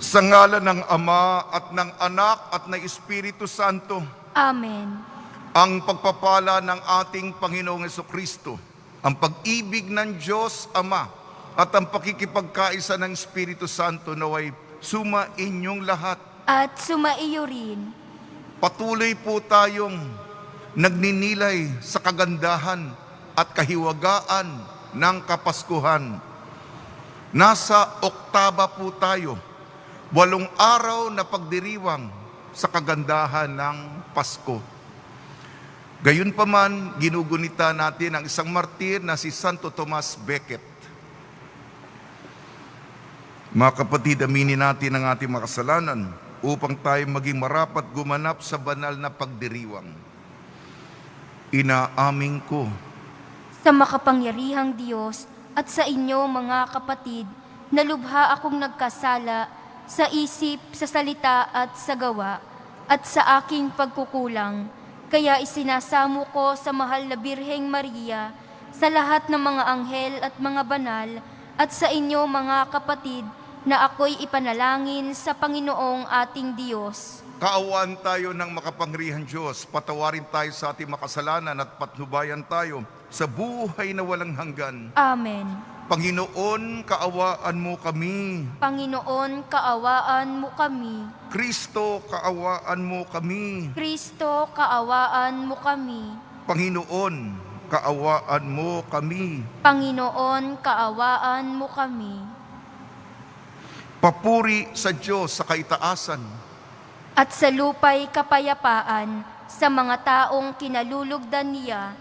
Sa ngalan ng Ama at ng Anak at ng Espiritu Santo, Amen. ang pagpapala ng ating Panginoong Hesukristo, ang pag-ibig ng Diyos Ama, at ang pakikipagkaisa ng Espiritu Santo naway sumainyong lahat. At sumaiyo rin. Patuloy po tayong nagninilay sa kagandahan at kahiwagaan ng Kapaskuhan. Nasa oktaba po tayo, 8 araw na pagdiriwang sa kagandahan ng Pasko. Gayunpaman, ginugunita natin ang isang martir na si Santo Tomas Becket. Mga kapatid, aminin natin ang ating makasalanan upang tayo maging marapat gumanap sa banal na pagdiriwang. Inaamin ko Sa makapangyarihang Diyos at sa inyo mga kapatid, na lubha akong nagkasala sa isip, sa salita at sa gawa, at sa aking pagkukulang. Kaya isinasamo ko sa mahal na Birheng Maria, sa lahat ng mga anghel at mga banal, at sa inyo mga kapatid, na ako'y ipanalangin sa Panginoong ating Diyos. kaawaan tayo ng makapangyarihang Diyos, patawarin tayo sa ating makasalanan at patnubayan tayo sa buhay na walang hanggan. Amen. Panginoon, kaawaan mo kami. Panginoon, kaawaan mo kami. Kristo, kaawaan mo kami. Kristo, kaawaan mo kami. Panginoon, kaawaan mo kami. Panginoon, kaawaan mo kami. Papuri sa Diyos sa kaitaasan. At sa lupa'y kapayapaan sa mga taong kinalulugdan niya.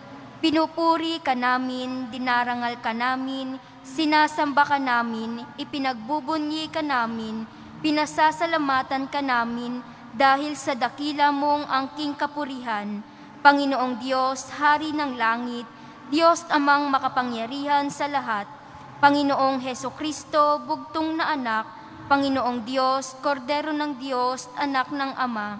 Pinupuri ka namin, dinarangal ka namin, sinasamba ka namin, ipinagbubunyi ka namin, pinasasalamatan ka namin dahil sa dakila mong angking kapurihan. Panginoong Diyos, Hari ng langit, Diyos amang makapangyarihan sa lahat, Panginoong Hesukristo, bugtong na anak, Panginoong Diyos, Kordero ng Diyos, anak ng Ama,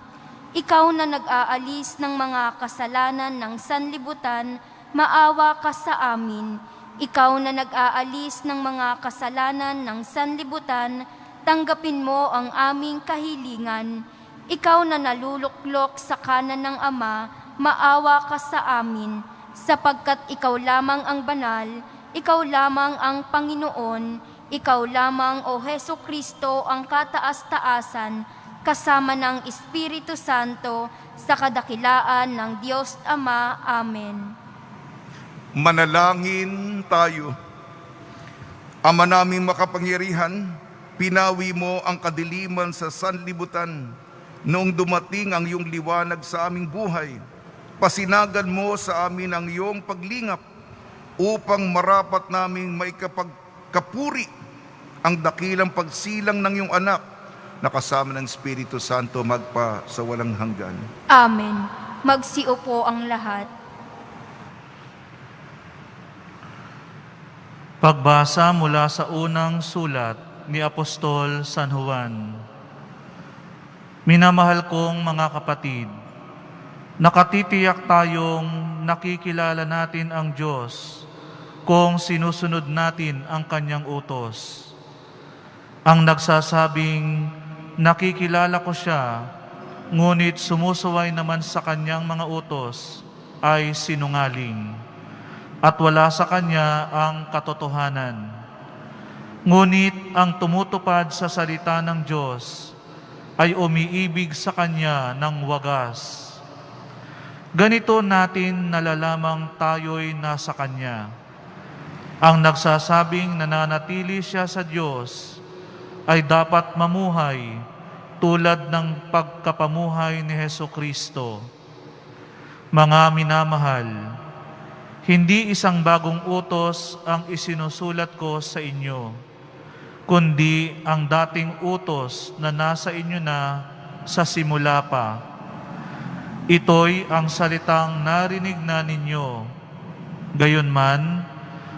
ikaw na nag-aalis ng mga kasalanan ng sanlibutan, maawa ka sa amin. Ikaw na nag-aalis ng mga kasalanan ng sanlibutan, tanggapin mo ang aming kahilingan. Ikaw na naluluklok sa kanan ng Ama, maawa ka sa amin, sapagkat ikaw lamang ang banal, ikaw lamang ang Panginoon, ikaw lamang, O Hesukristo, ang kataas-taasan, kasama ng Espiritu Santo, sa kadakilaan ng Diyos Ama. Amen. Manalangin tayo. Ama naming makapangyarihan, pinawi mo ang kadiliman sa sanlibutan noong dumating ang iyong liwanag sa aming buhay. Pasinagan mo sa amin ang iyong paglingap upang marapat naming maikapagkapuri ang dakilang pagsilang ng iyong anak na kasama ng Espiritu Santo magpa sa walang hanggan. Amen. Magsiupo ang lahat. Pagbasa mula sa unang sulat ni Apostol San Juan. Minamahal kong mga kapatid, nakatitiyak tayong nakikilala natin ang Diyos kung sinusunod natin ang Kanyang utos. Ang nagsasabing, nakikilala ko siya, ngunit sumusuway naman sa Kanyang mga utos, ay sinungaling, at wala sa Kanya ang katotohanan. Ngunit ang tumutupad sa salita ng Diyos ay umiibig sa Kanya ng wagas. Ganito natin nalalamang tayo'y nasa Kanya. Ang nagsasabing nananatili siya sa Diyos ay dapat mamuhay tulad ng pagkapamuhay ni Hesukristo. Mga minamahal, hindi isang bagong utos ang isinusulat ko sa inyo, kundi ang dating utos na nasa inyo na sa simula pa. Ito'y ang salitang narinig na ninyo. Gayunman,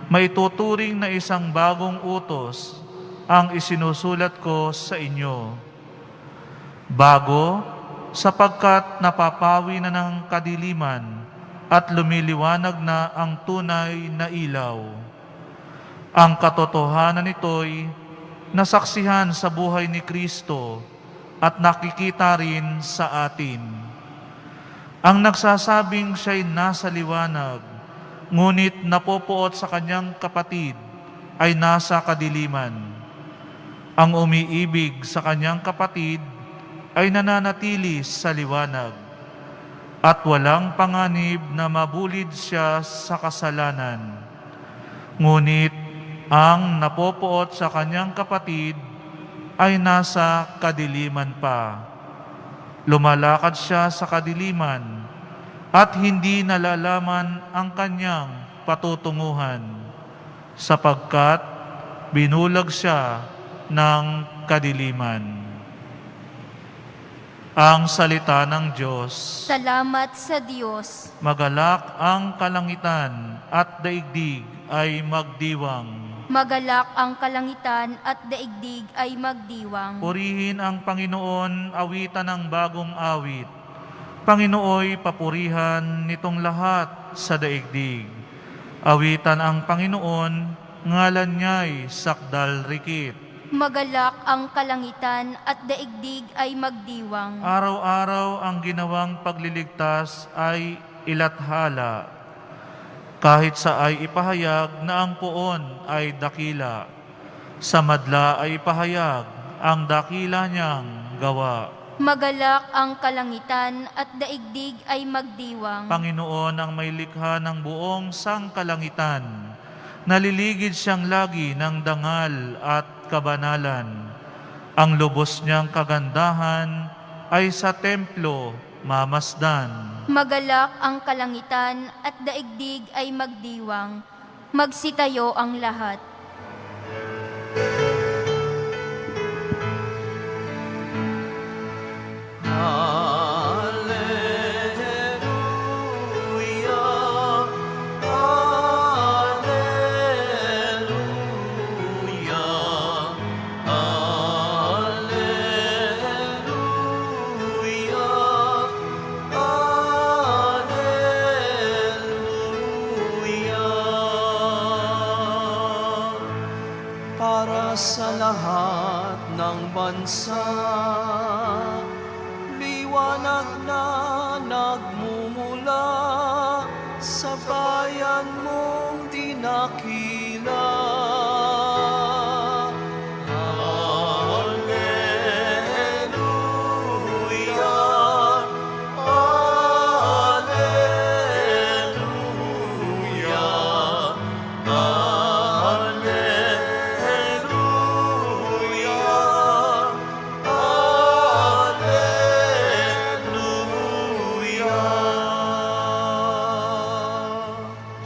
maituturing na isang bagong utos ang isinusulat ko sa inyo. Bago, sapagkat napapawi na ng kadiliman at lumiliwanag na ang tunay na ilaw. Ang katotohanan nito'y nasaksihan sa buhay ni Kristo at nakikita rin sa atin. Ang nagsasabing siya'y nasa liwanag, ngunit napopoot sa kanyang kapatid ay nasa kadiliman. Ang umiibig sa kanyang kapatid ay nananatili sa liwanag, at walang panganib na mabulid siya sa kasalanan. Ngunit ang napopoot sa kanyang kapatid ay nasa kadiliman pa. Lumalakad siya sa kadiliman at hindi nalalaman ang kanyang patutunguhan, sapagkat binulag siya ng kadiliman. Ang salita ng Diyos. Salamat sa Diyos. Magalak ang kalangitan at daigdig ay magdiwang. Magalak ang kalangitan at daigdig ay magdiwang. Purihin ang Panginoon, awitan ng bagong awit. Panginooy papurihan nitong lahat sa daigdig. Awitan ang Panginoon, ngalan niya'y sakdal rikit. Magalak ang kalangitan at daigdig ay magdiwang. Araw-araw ang ginawang pagliligtas ay ilathala. Kahit sa ay ipahayag na ang poon ay dakila, sa madla ay ipahayag ang dakila niyang gawa. Magalak ang kalangitan at daigdig ay magdiwang. Panginoon ang may likha ng buong sangkalangitan, naliligid siyang lagi ng dangal at kabanalan. Ang lubos niyang kagandahan ay sa templo mamasdan. Magalak ang kalangitan at daigdig ay magdiwang. Magsitayo ang lahat. Para sa lahat ng bansa, liwanag na nagmumula sa bayan mong dinakila.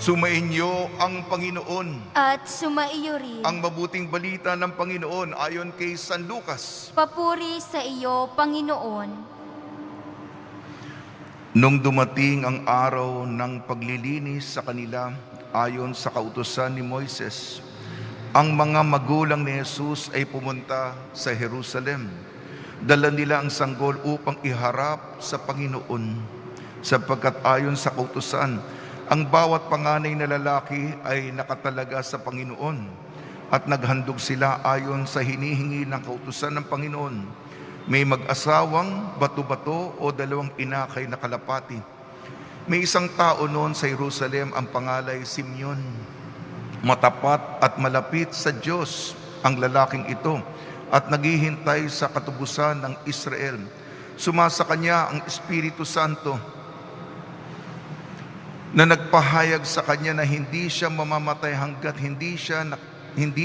Sumainyo ang Panginoon. At sumaiyo rin. Ang mabuting balita ng Panginoon ayon kay San Lucas. Papuri sa iyo, Panginoon. Nung dumating ang araw ng paglilinis sa kanila ayon sa kautusan ni Moises, ang mga magulang ni Jesus ay pumunta sa Jerusalem. Dala nila ang sanggol upang iharap sa Panginoon, sapagkat ayon sa kautusan, ang bawat panganay na lalaki ay nakatalaga sa Panginoon, at naghandog sila ayon sa hinihingi ng kautusan ng Panginoon. May mag-asawang bato-bato o dalawang inakay na kalapati. May isang tao noon sa Jerusalem, ang pangalay Simeon. Matapat at malapit sa Diyos ang lalaking ito, at naghihintay sa katubusan ng Israel. Sumasa kanya ang Espiritu Santo, na nagpahayag sa kanya na hindi siya mamamatay hanggat hindi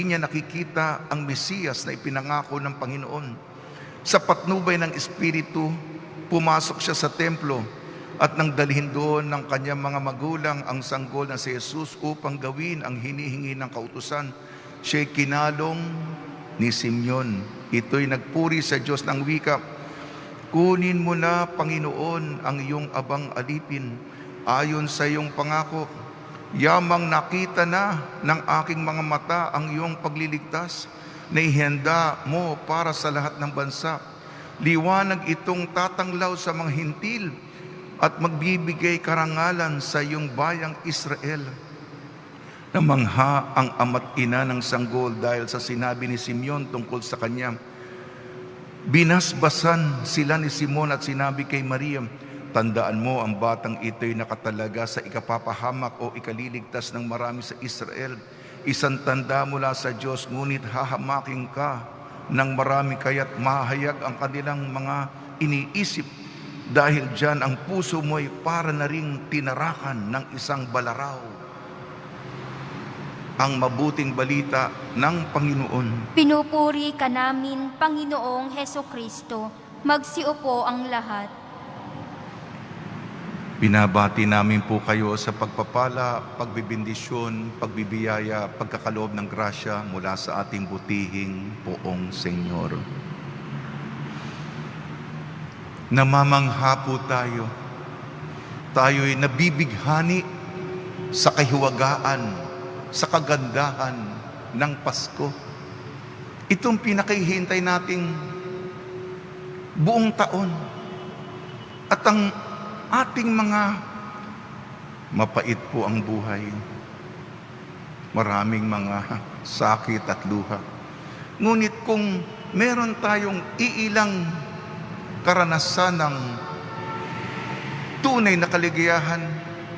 niya nakikita ang Mesiyas na ipinangako ng Panginoon. Sa patnubay ng Espiritu, pumasok siya sa templo at nang dalhin doon ng kanyang mga magulang ang sanggol na si Jesus upang gawin ang hinihingi ng kautusan, siya'y kinalong ni Simeon. Ito'y nagpuri sa Diyos ng wika, "Kunin mo na, Panginoon, ang iyong abang alipin. Ayon sa iyong pangako, yamang nakita na ng aking mga mata ang iyong pagliligtas na ihanda mo para sa lahat ng bansa. Liwanag itong tatanglaw sa mga hintil at magbibigay karangalan sa iyong bayang Israel. Namangha ang ama't ina ng sanggol dahil sa sinabi ni Simeon tungkol sa kanya. Binasbasan sila ni Simon at sinabi kay Maria, tandaan mo ang batang ito'y nakatalaga sa ikapapahamak o ikaliligtas ng marami sa Israel. Isang tanda mula sa Diyos, ngunit hahamakin ka ng marami kaya't mahayag ang kanilang mga iniisip. Dahil dyan ang puso mo'y para na ring tinarakan ng isang balaraw. Ang mabuting balita ng Panginoon. Pinupuri ka namin, Panginoong Heso Kristo. Magsiupo ang lahat. Binabati namin po kayo sa pagpapala, pagbibindisyon, pagbibiyaya, pagkakaloob ng grasya mula sa ating butihing Poong Senyor. Namamangha po tayo. Tayo'y nabibighani sa kahiwagaan, sa kagandahan ng Pasko. Itong pinakahihintay nating buong taon. At ang ating mga mapait po ang buhay. Maraming mga sakit at luha. Ngunit kung meron tayong iilang karanasan ng tunay na kaligayahan,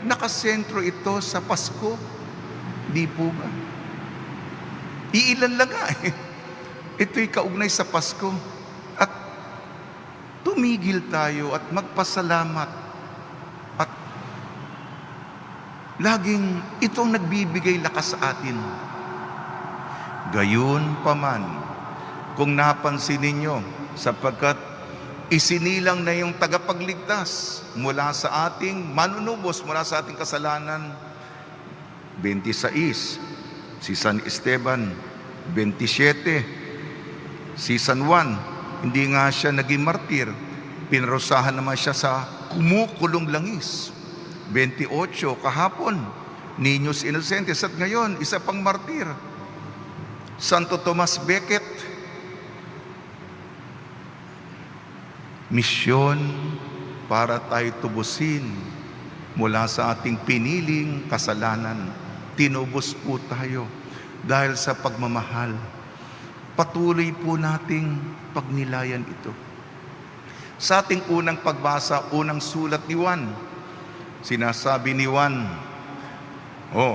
nakasentro ito sa Pasko. Di po ba? Iilan lang nga eh. Ito'y kaugnay sa Pasko. At tumigil tayo at magpasalamat. At laging itong nagbibigay lakas sa atin. Gayon paman, kung napansin ninyo, sapagkat isinilang na yung tagapagligtas mula sa ating manunubos, mula sa ating kasalanan. 26, si San Esteban. 27, si San Juan. Hindi nga siya naging martir. Pinarusahan naman siya sa kumukulong langis. 28, kahapon, Niños Inocentes. At ngayon, isa pang martir, Santo Tomas Becket. Misyon para tayo tubusin mula sa ating piniling kasalanan. Tinubos po tayo dahil sa pagmamahal. Patuloy po nating pagnilayan ito. Sa ating unang pagbasa, unang sulat ni Juan, sinasabi ni Juan,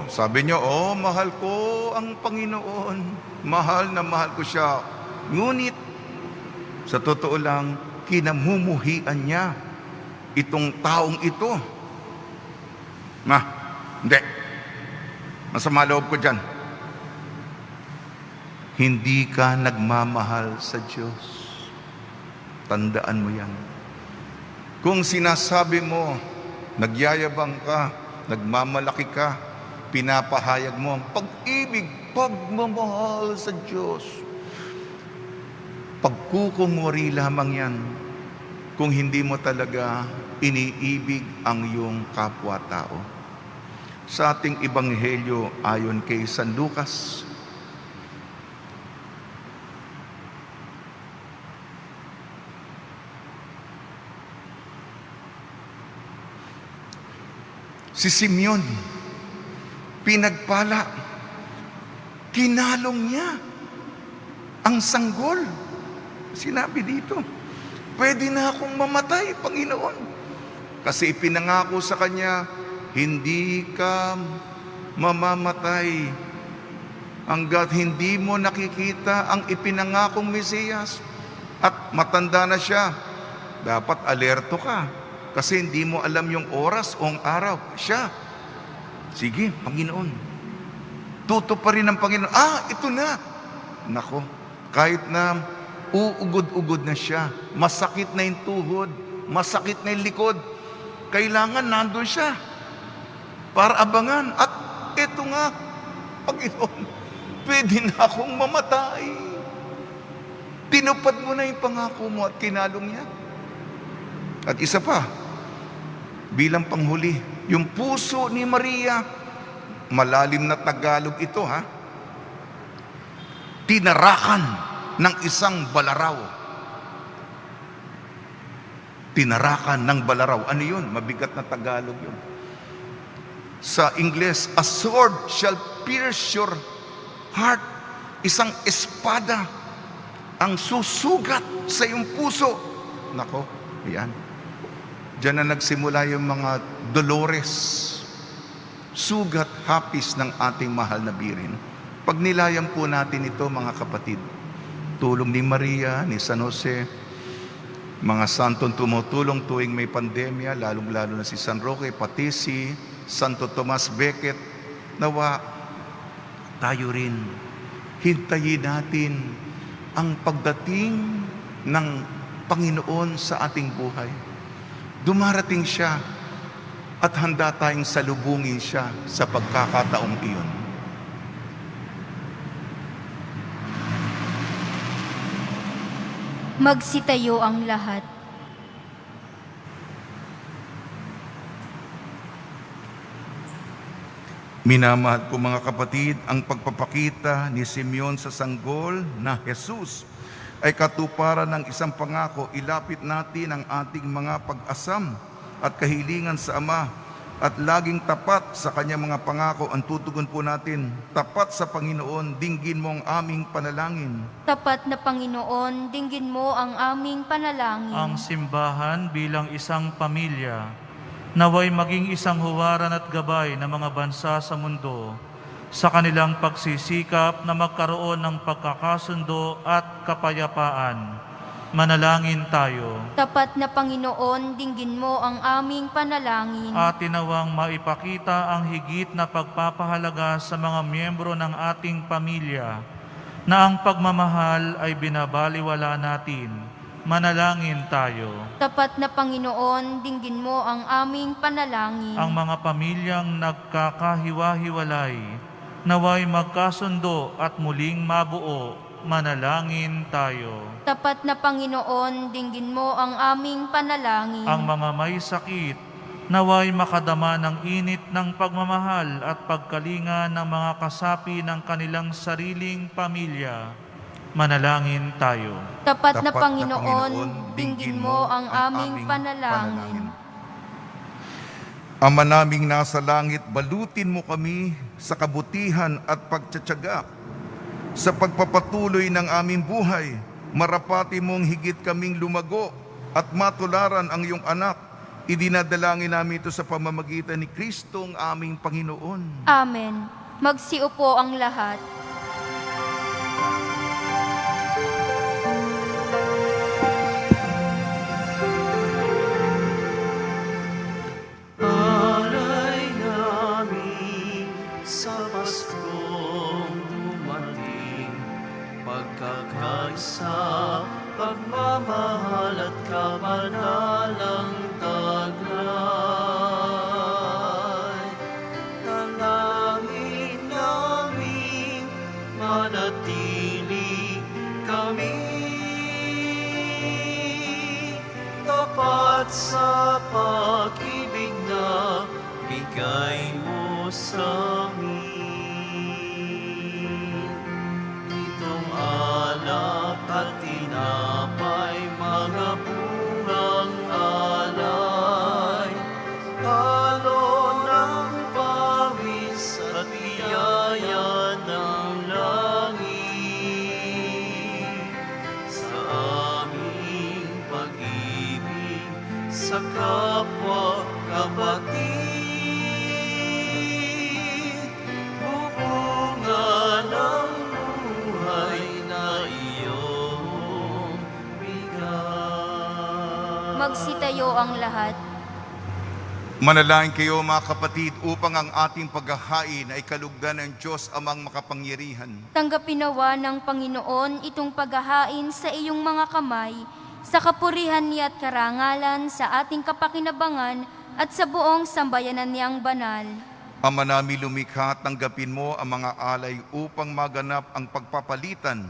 sabi niyo, mahal ko ang Panginoon. Mahal na mahal ko siya. Ngunit, sa totoo lang, kinamumuhian niya itong taong ito. Hindi. Masama loob ko dyan. Hindi ka nagmamahal sa Diyos. Tandaan mo yan. Kung sinasabi mo, nagyayabang ka, nagmamalaki ka, pinapahayag mo ang pag-ibig, pagmamahal sa Diyos. Pagkukumuri lamang yan kung hindi mo talaga iniibig ang iyong kapwa-tao. Sa ating Ebanghelyo ayon kay San Lucas, si Simeon, pinagpala, kinalong niya ang sanggol. Sinabi dito, pwede na akong mamatay, Panginoon. Kasi ipinangako sa kanya, hindi ka mamamatay hanggat hindi mo nakikita ang ipinangakong Mesiyas. At matanda na siya. Dapat alerto ka. Kasi hindi mo alam yung oras o ang araw. Siya. Sige, Panginoon. Tutuparin ng Panginoon. Ito na. Nako, kahit na uugod-ugod na siya, masakit na yung tuhod, masakit na yung likod, kailangan nandun siya para abangan. At ito nga, Panginoon, pwede na akong mamatay. Tinupad mo na yung pangako mo at kinalong niya. At isa pa, bilang panghuli, yung puso ni Maria, malalim na Tagalog ito tinarakan ng isang balaraw. Tinarakan ng balaraw. Ano yun? Mabigat na Tagalog yun. Sa Ingles, a sword shall pierce your heart. Isang espada ang susugat sa iyong puso. Nako, yan. Diyan na nagsimula yung mga dolores, sugat, hapis ng ating mahal na birin. Pag nilayan po natin ito, mga kapatid, tulong ni Maria, ni San Jose, mga santong tumutulong tuwing may pandemya, lalong-lalo na si San Roque, pati si Santo Tomas Becket, nawa tayo rin, hintayin natin ang pagdating ng Panginoon sa ating buhay. Dumarating siya at handa tayong salubungin siya sa pagkakataong iyon. Magsitayo ang lahat. Minamahal ko mga kapatid, ang pagpapakita ni Simeon sa sanggol na Jesus ay katuparan ng isang pangako. Ilapit natin ang ating mga pag-asam at kahilingan sa Ama at laging tapat sa kanyang mga pangako. Ang tutugon po natin, tapat sa Panginoon, dinggin mo ang aming panalangin. Tapat na Panginoon, dinggin mo ang aming panalangin. Ang simbahan bilang isang pamilya, naway maging isang huwaran at gabay ng mga bansa sa mundo sa kanilang pagsisikap na magkaroon ng pagkakasundo at kapayapaan. Manalangin tayo. Tapat na Panginoon, dinggin mo ang aming panalangin. At tinawang maipakita ang higit na pagpapahalaga sa mga miyembro ng ating pamilya na ang pagmamahal ay binabaliwala natin. Manalangin tayo. Tapat na Panginoon, dinggin mo ang aming panalangin. Ang mga pamilyang nagkakahiwa-hiwalay, naway magkasundo at muling mabuo. Manalangin tayo. Tapat na Panginoon, dinggin mo ang aming panalangin. Ang mga may sakit, naway makadama ng init ng pagmamahal at pagkalinga ng mga kasapi ng kanilang sariling pamilya. Manalangin tayo. Tapat na Panginoon, dinggin mo ang aming panalangin. Ama naming nasa langit, balutin mo kami sa kabutihan at pagtsatsaga sa pagpapatuloy ng aming buhay. Marapati mong higit kaming lumago at matularan ang iyong anak. Idinadalangin namin ito sa pamamagitan ni Kristong aming Panginoon. Amen. Magsiupo ang lahat. Alay namin sa Paskong dumating, pagkakaisa, pagmamahal at kabanalang taglay. Dalangin namin manatili kami tapat sa pag-ibig na bigay mo sa amin. Itong alak at tinapay, mga bungang alay, halo ng pawis at biyaya ng langit sa aming pag-ibig sa kapwa kapatid, bubunga ng buhay na iyong bigay. Magsitayo ang lahat. Manalangin kayo mga kapatid upang ang ating paghahain ay kalugdan ng Diyos amang makapangyarihan. Tanggapin nawa ng Panginoon itong paghahain sa iyong mga kamay, sa kapurihan niya at karangalan, sa ating kapakinabangan at sa buong sambayanan niyang banal. Ama namin lumikha, tanggapin mo ang mga alay upang maganap ang pagpapalitan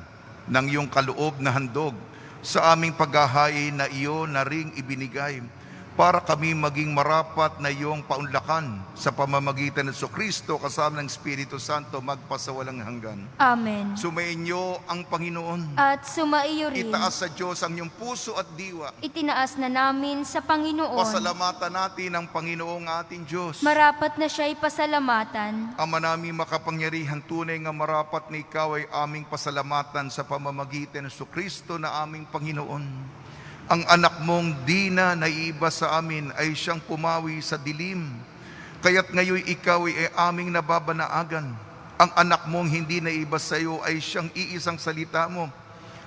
ng iyong kaloob na handog sa aming paghahain na iyo na ring ibinigay. para kami maging marapat na iyong paunlakan sa pamamagitan ng Kristo kasama ng Espiritu Santo magpasawalang hanggan. Amen. Sumainyo ang Panginoon. At sumaiyo rin. Itaas sa Diyos ang iyong puso at diwa. Itinaas na namin sa Panginoon. Pasalamatan natin ang Panginoong ating Diyos. Marapat na siya'y pasalamatan. Ama namin makapangyarihan, tunay nga marapat na ikaw ay aming pasalamatan sa pamamagitan ng Kristo na aming Panginoon. Ang anak mong di na naiiba sa amin ay siyang pumawi sa dilim. Kaya't ngayon ikaw ay aming nababanaagan. Ang anak mong hindi naiiba sa iyo ay siyang iisang salita mo.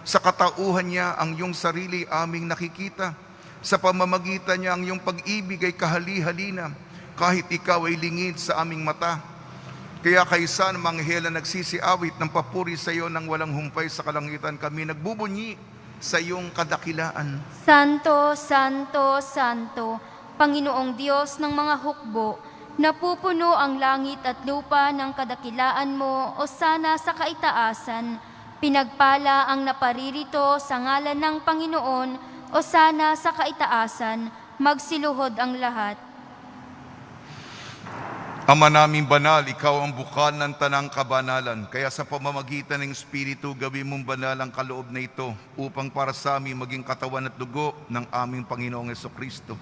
Sa katauhan niya ang iyong sarili aming nakikita. Sa pamamagitan niya ang iyong pag-ibig ay kahali-halina, kahit ikaw ay lingid sa aming mata. Kaya kaysa ng mga anghel na nagsisiawit ng papuri sa iyo nang walang humpay sa kalangitan, kami nagbubunyi sa iyong kadakilaan. Santo, Santo, Santo, Panginoong Diyos ng mga hukbo, napupuno ang langit at lupa ng kadakilaan mo, o sana sa kaitaasan. Pinagpala ang naparirito sa ngalan ng Panginoon, o sana sa kaitaasan, magsiluhod ang lahat. Ama naming banal, ikaw ang bukal ng tanang kabanalan. Kaya sa pamamagitan ng Espiritu, gawin mong banal ang kaloob na ito upang para sa amin maging katawan at dugo ng aming Panginoong Jesucristo.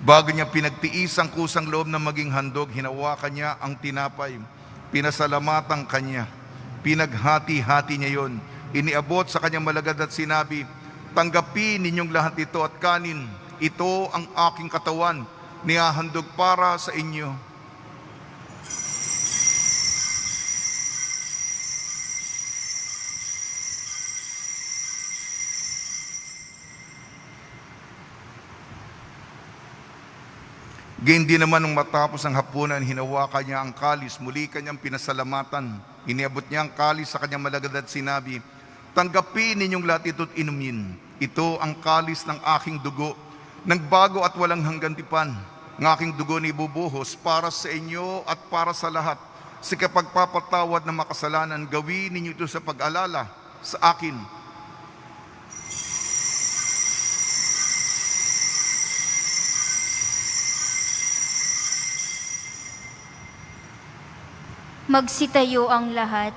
Bago niya pinagtiis ang kusang loob na maging handog, hinawakan niya ang tinapay, pinasalamatan kanya, pinaghati-hati niya yon, iniabot sa kanyang malagad at sinabi, tanggapin ninyong lahat ito at kanin, ito ang aking katawan, nihahandog para sa inyo. Gayon din naman nung matapos ang hapunan, hinawakan niya ang kalis, muli kanyang pinasalamatan. Iniabot niya ang kalis sa kanyang malagad at sinabi, tanggapin ninyong lahat ito't inumin. Ito ang kalis ng aking dugo, nagbago at walang hanggan tipan. Ng aking dugo ni ibubuhos para sa inyo at para sa lahat. Sa kapagpapatawad ng makasalanan, gawin ninyo ito sa pag-alala sa akin. Magsitayo ang lahat.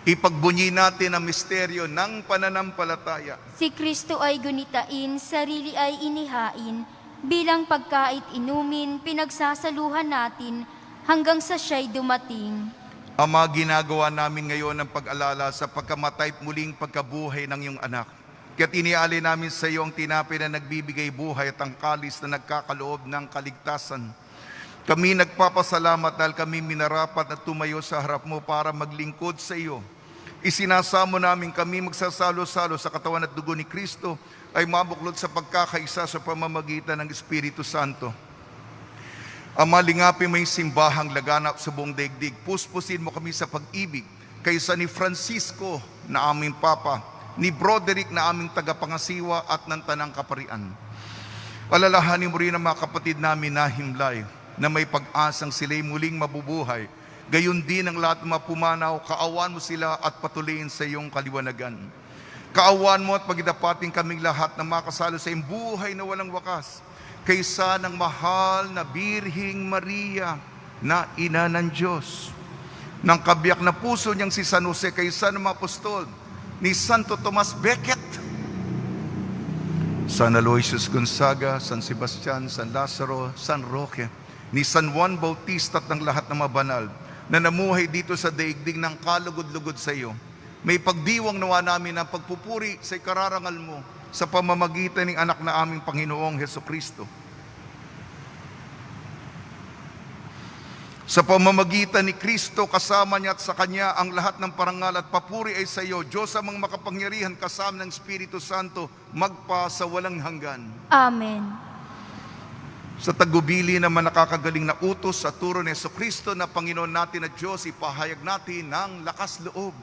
Ipagbunyi natin ang misteryo ng pananampalataya. Si Kristo ay gunitain, sarili ay inihain, bilang pagkait inumin, pinagsasaluhan natin, hanggang sa siya'y dumating. Ama, ginagawa namin ngayon ang pag-alala sa pagkamatay at muling pagkabuhay ng iyong anak. Kaya't inialay namin sa iyo ang tinapay na nagbibigay buhay at ang kalis na nagkakaloob ng kaligtasan. Kami nagpapasalamat dahil kami minarapat na tumayo sa harap mo para maglingkod sa iyo. Isinasamo namin kami magsasalo-salo sa katawan at dugo ni Kristo ay mabuklod sa pagkakaisa sa pamamagitan ng Espiritu Santo. Ama, lingapin mo yung simbahang laganap sa buong daigdig. Puspusin mo kami sa pag-ibig kaysa ni Francisco na aming Papa, ni Broderick na aming tagapangasiwa at ng Tanang Kaparian. Alalahanin mo rin ang mga kapatid namin na himlay, na may pag-asang sila'y muling mabubuhay. Gayon din ang lahat ng mga pumanaw, kaawan mo sila at patuloyin sa iyong kaliwanagan. Kaawan mo at pagdapating kaming lahat na makasalo sa iyong buhay na walang wakas, kaysa ng mahal na Birhing Maria na ina ng Diyos. Ng kabiyak na puso niyang si San Jose, kaysa ng mga apostol, ni Santo Tomas Becket, San Aloysius Gonzaga, San Sebastian, San Lazaro, San Roque, ni San Juan Bautista at ng lahat ng mga banal na namuhay dito sa daigdig ng kalugod-lugod sa iyo. May pagdiwang nawa namin ang pagpupuri sa ikararangal mo sa pamamagitan ng anak na aming Panginoong Jesucristo. Sa pamamagitan ni Kristo, kasama niya at sa Kanya ang lahat ng parangal at papuri ay sa iyo, Diyos amang makapangyarihan kasama ng Espiritu Santo, magpa sa walang hanggan. Amen. Sa tagubili naman nakakagaling na utos sa turo ni Jesucristo na Panginoon natin at Diyos, ipahayag natin ng lakas loob.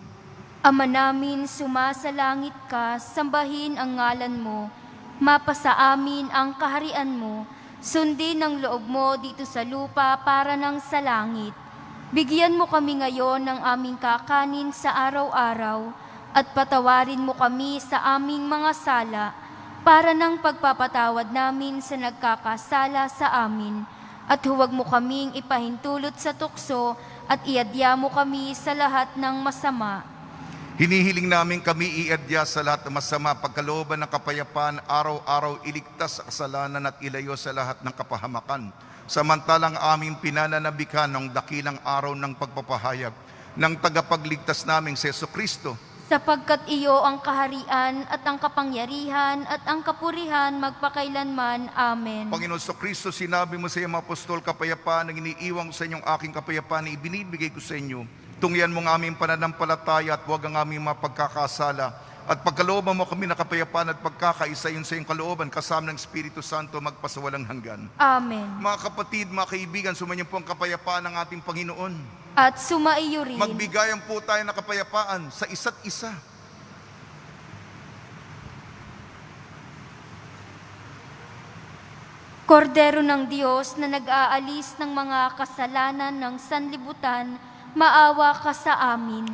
Ama namin, sumasalangit ka, sambahin ang ngalan mo, mapasa amin ang kaharian mo, sundin ang loob mo dito sa lupa para ng sa langit. Bigyan mo kami ngayon ng aming kakanin sa araw-araw, at patawarin mo kami sa aming mga sala, para ng pagpapatawad namin sa nagkakasala sa amin. At huwag mo kaming ipahintulot sa tukso at iadya mo kami sa lahat ng masama. Hinihiling namin kami iadya sa lahat ng masama, pagkalooban ng kapayapaan, araw-araw iligtas sa kasalanan at ilayo sa lahat ng kapahamakan. Samantalang aming pinananabikan ng dakilang araw ng pagpapahayag ng tagapagligtas naming si Jesucristo. Sapagkat iyo ang kaharian at ang kapangyarihan at ang kapurihan magpakailanman. Amen. Panginoon Jesucristo, sinabi mo sa iyong mga apostol, kapayapaan ang iniiwan ko sa inyong aking kapayapaan na ibinibigay ko sa inyo. Tungyan mo ang aming pananampalataya at huwag ang aming mapagkakasala. At pagkalooban mo kami na kapayapaan at pagkakaisa yun sa iyong kalooban, kasama ng Espiritu Santo magpasawalang hanggan. Amen. Mga kapatid, mga kaibigan, sumainyo po ang kapayapaan ng ating Panginoon. At sumaiyo rin. Magbigayan po tayo ng kapayapaan sa isa't isa. Kordero ng Diyos na nag-aalis ng mga kasalanan ng sanlibutan, maawa ka sa amin.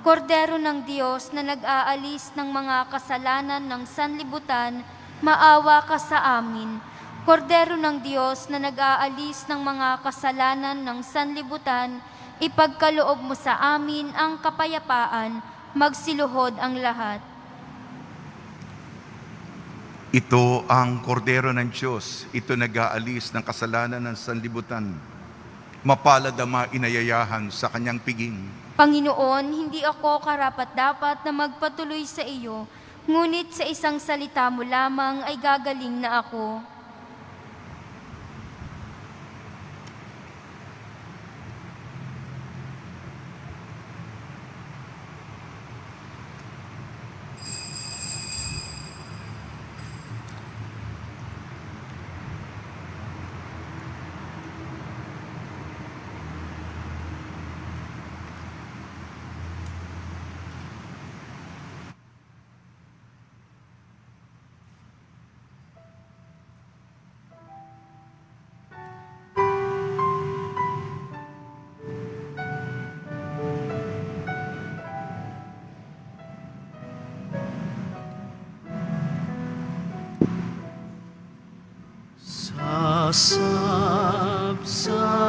Kordero ng Diyos na nag-aalis ng mga kasalanan ng sanlibutan, maawa ka sa amin. Kordero ng Diyos na nag-aalis ng mga kasalanan ng sanlibutan, ipagkaloob mo sa amin ang kapayapaan, magsiluhod ang lahat. Ito ang kordero ng Diyos. Ito nag-aalis ng kasalanan ng sanlibutan. Mapalad ang mga inayayahan sa kanyang piging. Panginoon, hindi ako karapat-dapat na magpatuloy sa iyo, ngunit sa isang salita mo lamang ay gagaling na ako.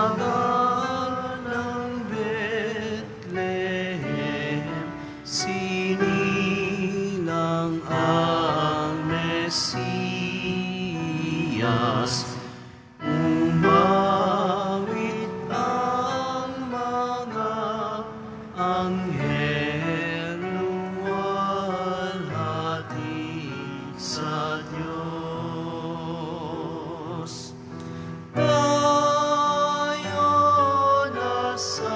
Sasabsaban ng Bethlehem, sinilang ang Mesiyas. Umawit ang mga anghel, luwalhati sa Diyos. Tayo nasa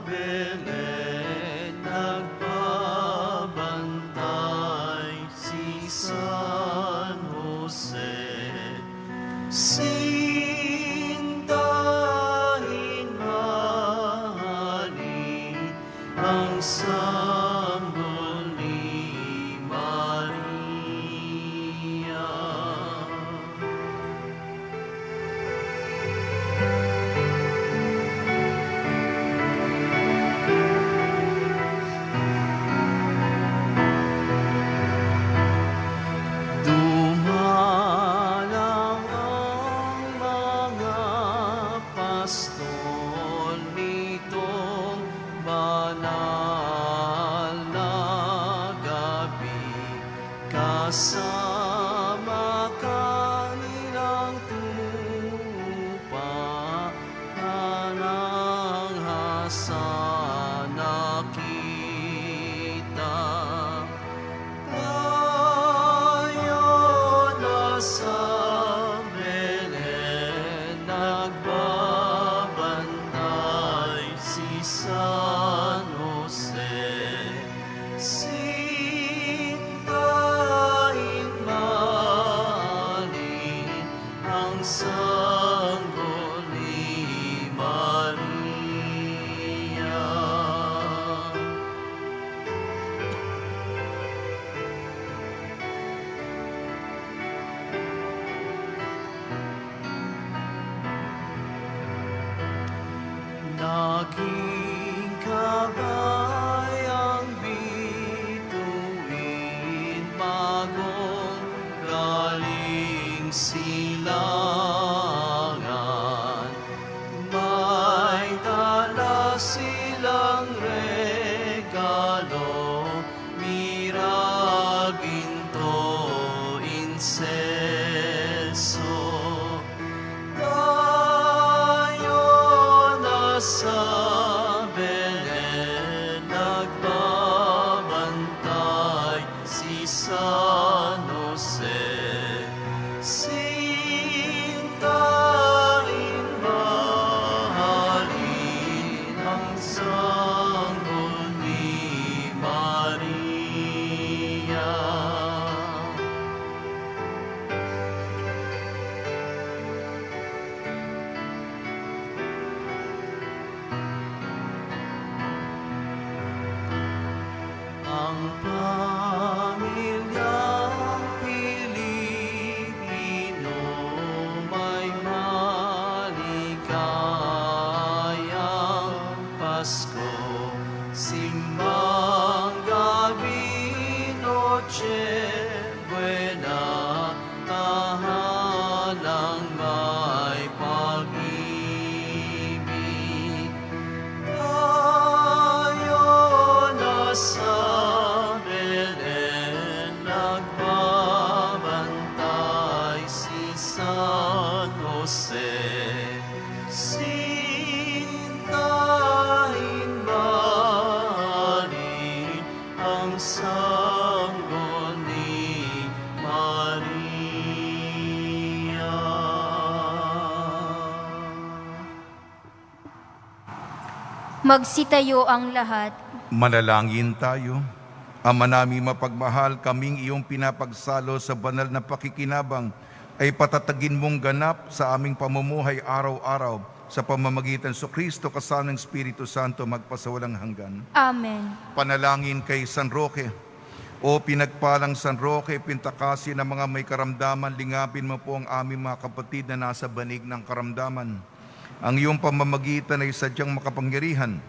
Belen, nagbabantay si San Jose. Sintahin mahalin ang sanggol ni Maria. Dumalang ang mga pastol nitong banal na gabi, kasama kanilang tupa, kanang hasa nakita. Tayo nasa Belen, nagbabantay si San Jose. Sintahin mahalin ang sanggol ni Maria. Naging kabayang bituin, bagong ang pamilyang Pilipino may maligayang Pasko. Simbang gabi, Noche Buena, tahanang may pag-ibig. Tayo na sa Belen, nagbabantay si San Jose. Sintahin mahalin ang sanggol ni Maria. Magsitayo ang lahat. Manalangin tayo. Ama namin mapagmahal, kaming iyong pinapagsalo sa banal na pakikinabang ay patatagin mong ganap sa aming pamumuhay araw-araw sa pamamagitan sa Kristo kasama ng Espiritu Santo magpasawalang hanggan. Amen. Panalangin kay San Roque. O pinagpalang San Roque, pintakasi ng mga may karamdaman, lingapin mo po ang aming mga kapatid na nasa banig ng karamdaman. Ang iyong pamamagitan ay sadyang makapangyarihan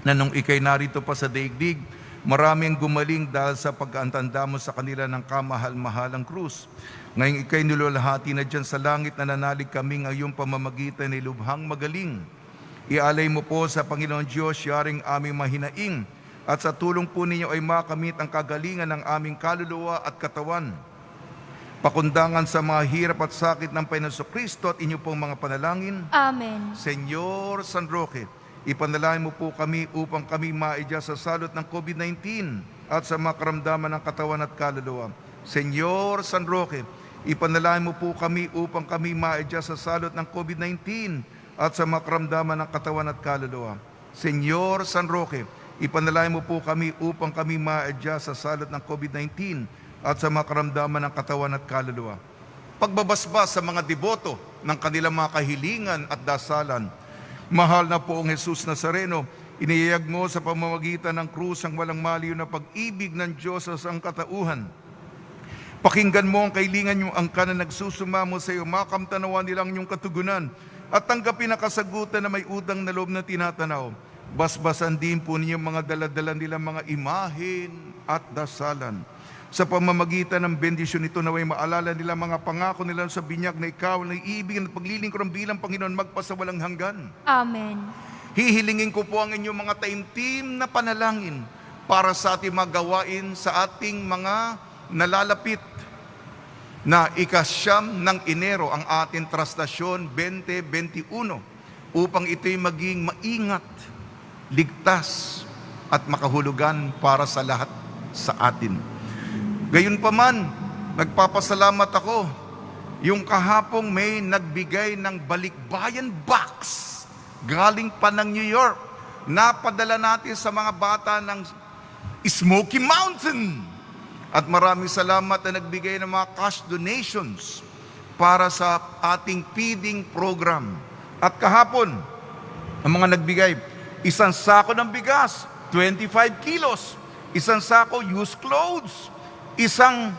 na nung ikay narito pa sa daigdig, maraming gumaling dahil sa pag-aantanda mo sa kanila ng kamahal-mahalang krus. Ngayong ikay nilulahati na dyan sa langit, na nanalig kaming ang iyong pamamagitan ay lubhang magaling. Ialay mo po sa Panginoon Diyos, yaring aming mahinaing, at sa tulong po ninyo ay makamit ang kagalingan ng aming kaluluwa at katawan. Pakundangan sa mga hirap at sakit ng Panginoon Kristo at inyo pong mga panalangin. Amen. Senyor San Roque, ipanalangin mo po kami upang kami maidya sa salot ng COVID-19 at sa mga karamdaman ng katawan at kaluluwa. Senyor San Roque, ipanalangin mo po kami upang kami maidya sa salot ng COVID-19 at sa mga karamdaman ng katawan at kaluluwa. Senyor San Roque, ipanalangin mo po kami upang kami maidya sa salot ng COVID-19 at sa mga karamdaman ng katawan at kaluluwa. Pagbabasbas sa mga deboto ng kanilang mga kahilingan at dasalan, mahal na poong Jesus Nazareno, iniyayag mo sa pamamagitan ng krus ang walang maliw na pag-ibig ng Diyos sa sangkatauhan. Pakinggan mo ang kahilingan yung angkan na nagsusumamo sa iyo, makamtanawa nilang yung katugunan at tanggapin ang kasagutan na may utang na loob na tinatanaw. Basbasan din po ninyo mga daladala nilang mga imahen at dasalan. Sa pamamagitan ng bendisyon nito, naway maalala nila mga pangako nila sa binyag na ikaw na iibig at paglilingkuran bilang Panginoon magpasawalang hanggan. Amen. Hihilingin ko po ang inyong mga taimtim na panalangin para sa ating mga gawain sa ating mga nalalapit na ikasyam ng Enero, ang ating trastasyon 2021, upang ito'y maging maingat, ligtas at makahulugan para sa lahat sa atin. Gayunpaman, nagpapasalamat ako. Yung kahapong may nagbigay ng balikbayan box galing pa ng New York. Napadala natin sa mga bata ng Smoky Mountain. At maraming salamat na nagbigay ng mga cash donations para sa ating feeding program. At kahapon, ang mga nagbigay, isang sako ng bigas, 25 kilos. Isang sako used clothes. Isang